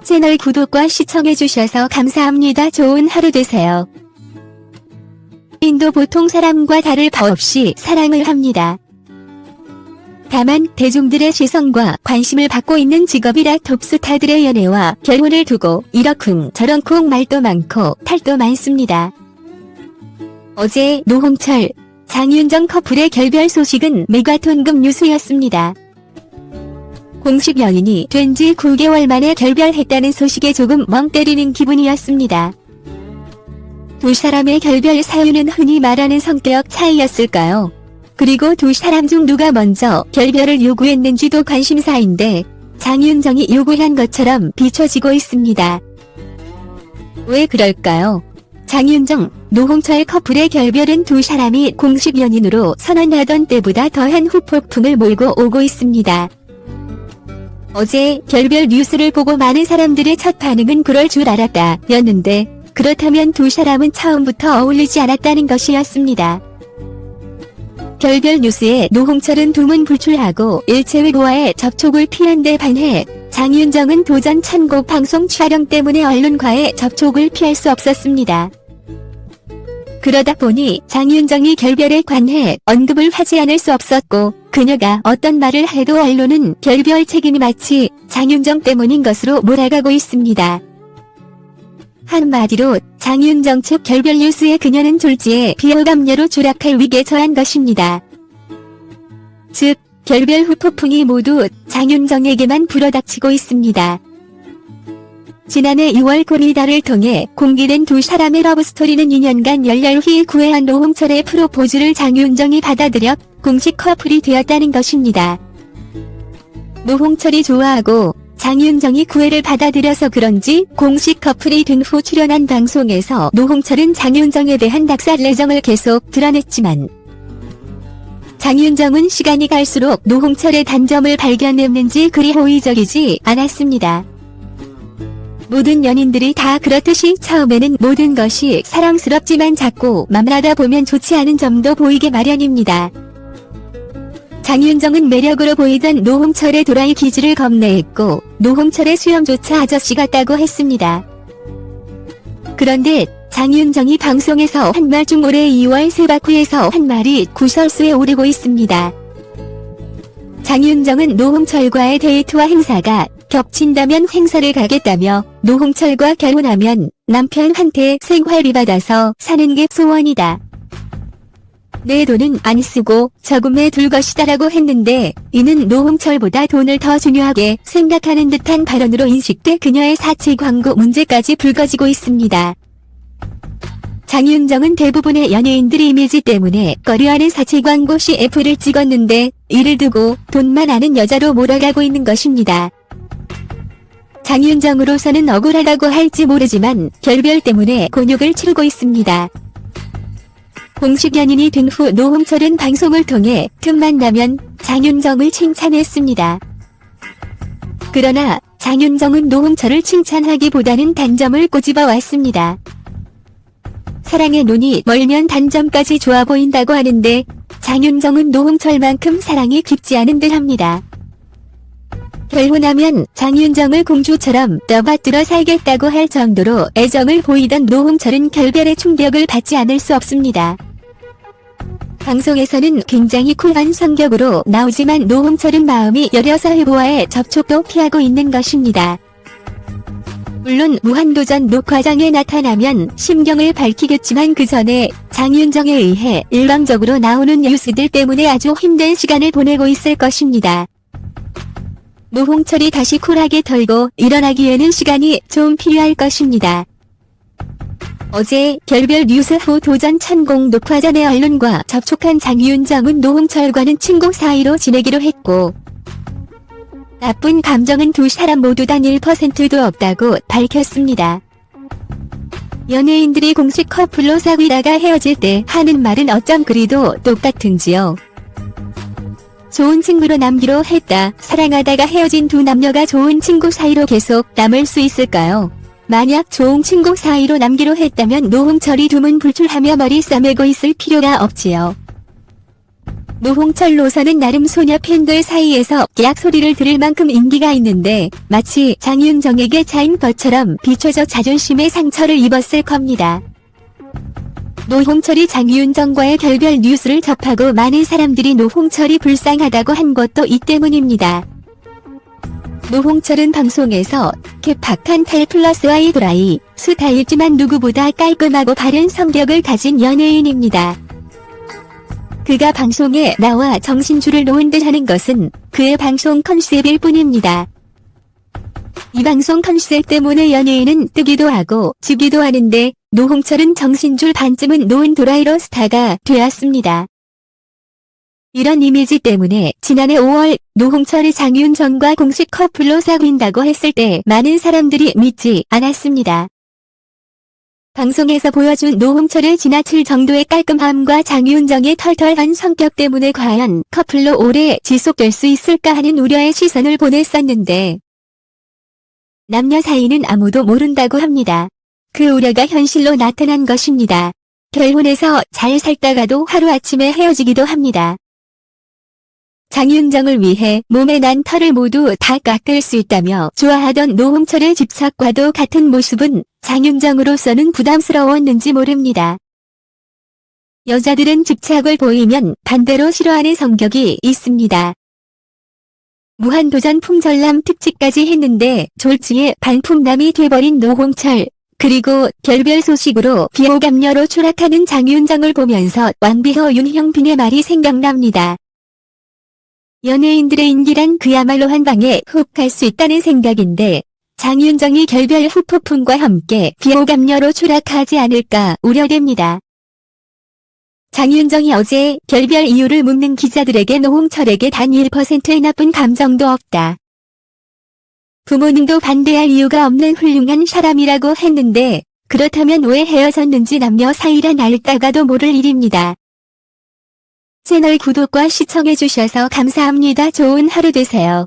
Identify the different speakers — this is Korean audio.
Speaker 1: 채널 구독과 시청해주셔서 감사합니다. 좋은 하루 되세요. 인도 보통 사람과 다를 바 없이 사랑을 합니다. 다만 대중들의 시선과 관심을 받고 있는 직업이라 톱스타들의 연애와 결혼을 두고 이러쿵 저러쿵 말도 많고 탈도 많습니다. 어제 노홍철, 장윤정 커플의 결별 소식은 메가톤급 뉴스였습니다. 공식 연인이 된 지 9개월 만에 결별했다는 소식에 조금 멍 때리는 기분이었습니다. 두 사람의 결별 사유는 흔히 말하는 성격 차이였을까요? 그리고 두 사람 중 누가 먼저 결별을 요구했는지도 관심사인데 장윤정이 요구한 것처럼 비춰지고 있습니다. 왜 그럴까요? 장윤정, 노홍철 커플의 결별은 두 사람이 공식 연인으로 선언하던 때보다 더한 후폭풍을 몰고 오고 있습니다. 어제 결별 뉴스를 보고 많은 사람들의 첫 반응은 그럴 줄 알았다 였는데 그렇다면 두 사람은 처음부터 어울리지 않았다는 것이었습니다. 결별 뉴스에 노홍철은 두문불출하고 일체외고와의 접촉을 피한 데 반해 장윤정은 도전 천곡 방송 촬영 때문에 언론과의 접촉을 피할 수 없었습니다. 그러다 보니 장윤정이 결별에 관해 언급을 하지 않을 수 없었고 그녀가 어떤 말을 해도 언론은 결별 책임이 마치 장윤정 때문인 것으로 몰아가고 있습니다. 한마디로 장윤정 측 결별 뉴스에 그녀는 졸지에 비호감녀로 추락할 위기에 처한 것입니다. 즉 결별 후 폭풍이 모두 장윤정에게만 불어닥치고 있습니다. 지난해 6월 코리다를 통해 공개된 두 사람의 러브스토리는 2년간 열렬 히 구애한 노홍철의 프로포즈를 장윤정이 받아들여 공식 커플이 되었다는 것입니다. 노홍철이 좋아하고 장윤정이 구애를 받아들여서 그런지 공식 커플이 된 후 출연한 방송에서 노홍철은 장윤정에 대한 닭살 애정을 계속 드러냈지만 장윤정은 시간이 갈수록 노홍철의 단점을 발견했는지 그리 호의적이지 않았습니다. 모든 연인들이 다 그렇듯이 처음에는 모든 것이 사랑스럽지만 자꾸 만나다 보면 좋지 않은 점도 보이게 마련입니다. 장윤정은 매력으로 보이던 노홍철의 도라이 기질을 겁내했고 노홍철의 수염조차 아저씨 같다고 했습니다. 그런데 장윤정이 방송에서 한 말 중 올해 2월 세바쿠에서 한 말이 구설수에 오르고 있습니다. 장윤정은 노홍철과의 데이트와 행사가 겹친다면 행사를 가겠다며 노홍철과 결혼하면 남편한테 생활비 받아서 사는 게 소원이다. 내 돈은 안 쓰고 저금해 둘 것이다라고 했는데 이는 노홍철보다 돈을 더 중요하게 생각하는 듯한 발언으로 인식돼 그녀의 사치 광고 문제까지 불거지고 있습니다. 장윤정은 대부분의 연예인들의 이미지 때문에 꺼려하는 사치 광고 CF를 찍었는데 이를 두고 돈만 아는 여자로 몰아가고 있는 것입니다. 장윤정으로서는 억울하다고 할지 모르지만 결별 때문에 곤욕을 치르고 있습니다. 공식 연인이 된 후 노홍철은 방송을 통해 틈만 나면 장윤정을 칭찬했습니다. 그러나 장윤정은 노홍철을 칭찬하기보다는 단점을 꼬집어 왔습니다. 사랑의 눈이 멀면 단점까지 좋아 보인다고 하는데 장윤정은 노홍철만큼 사랑이 깊지 않은 듯합니다. 결혼하면 장윤정을 공주처럼 떠받들어 살겠다고 할 정도로 애정을 보이던 노홍철은 결별의 충격을 받지 않을 수 없습니다. 방송에서는 굉장히 쿨한 성격으로 나오지만 노홍철은 마음이 여려서 회고와의 접촉도 피하고 있는 것입니다. 물론 무한도전 녹화장에 나타나면 심경을 밝히겠지만 그 전에 장윤정에 의해 일방적으로 나오는 뉴스들 때문에 아주 힘든 시간을 보내고 있을 것입니다. 노홍철이 다시 쿨하게 털고 일어나기에는 시간이 좀 필요할 것입니다. 어제 결별 뉴스 후 도전 천공 녹화 전에 언론과 접촉한 장윤정은 노홍철과는 친구 사이로 지내기로 했고 나쁜 감정은 두 사람 모두 단 1%도 없다고 밝혔습니다. 연예인들이 공식 커플로 사귀다가 헤어질 때 하는 말은 어쩜 그리도 똑같은지요. 좋은 친구로 남기로 했다. 사랑하다가 헤어진 두 남녀가 좋은 친구 사이로 계속 남을 수 있을까요? 만약 좋은 친구 사이로 남기로 했다면 노홍철이 두문불출하며 머리 싸매고 있을 필요가 없지요. 노홍철 노선은 나름 소녀 팬들 사이에서 계약 소리를 들을 만큼 인기가 있는데 마치 장윤정에게 차인 것처럼 비춰져 자존심에 상처를 입었을 겁니다. 노홍철이 장윤정과의 결별 뉴스를 접하고 많은 사람들이 노홍철이 불쌍하다고 한 것도 이 때문입니다. 노홍철은 방송에서 개팍한 탈 플러스 아이돌아이 스타일지만 누구보다 깔끔하고 바른 성격을 가진 연예인입니다. 그가 방송에 나와 정신줄을 놓은 듯 하는 것은 그의 방송 컨셉일 뿐입니다. 이 방송 컨셉 때문에 연예인은 뜨기도 하고 지기도 하는데 노홍철은 정신줄 반쯤은 놓은 도라이로 스타가 되었습니다. 이런 이미지 때문에 지난해 5월 노홍철이 장윤정과 공식 커플로 사귄다고 했을 때 많은 사람들이 믿지 않았습니다. 방송에서 보여준 노홍철의 지나칠 정도의 깔끔함과 장윤정의 털털한 성격 때문에 과연 커플로 오래 지속될 수 있을까 하는 우려의 시선을 보냈었는데 남녀 사이는 아무도 모른다고 합니다. 그 우려가 현실로 나타난 것입니다. 결혼해서 잘 살다가도 하루아침에 헤어지기도 합니다. 장윤정을 위해 몸에 난 털을 모두 다 깎을 수 있다며 좋아하던 노홍철의 집착과도 같은 모습은 장윤정으로서는 부담스러웠는지 모릅니다. 여자들은 집착을 보이면 반대로 싫어하는 성격이 있습니다. 무한도전 품절남 특집까지 했는데 졸지에 반품남이 돼버린 노홍철, 그리고 결별 소식으로 비호감녀로 추락하는 장윤정을 보면서 왕비호 윤형빈의 말이 생각납니다. 연예인들의 인기란 그야말로 한 방에 훅 갈 수 있다는 생각인데 장윤정이 결별 후 폭풍과 함께 비호감녀로 추락하지 않을까 우려됩니다. 장윤정이 어제 결별 이유를 묻는 기자들에게 노홍철에게 단 1%의 나쁜 감정도 없다. 부모님도 반대할 이유가 없는 훌륭한 사람이라고 했는데 그렇다면 왜 헤어졌는지 남녀 사이란 알다가도 모를 일입니다. 채널 구독과 시청해주셔서 감사합니다. 좋은 하루 되세요.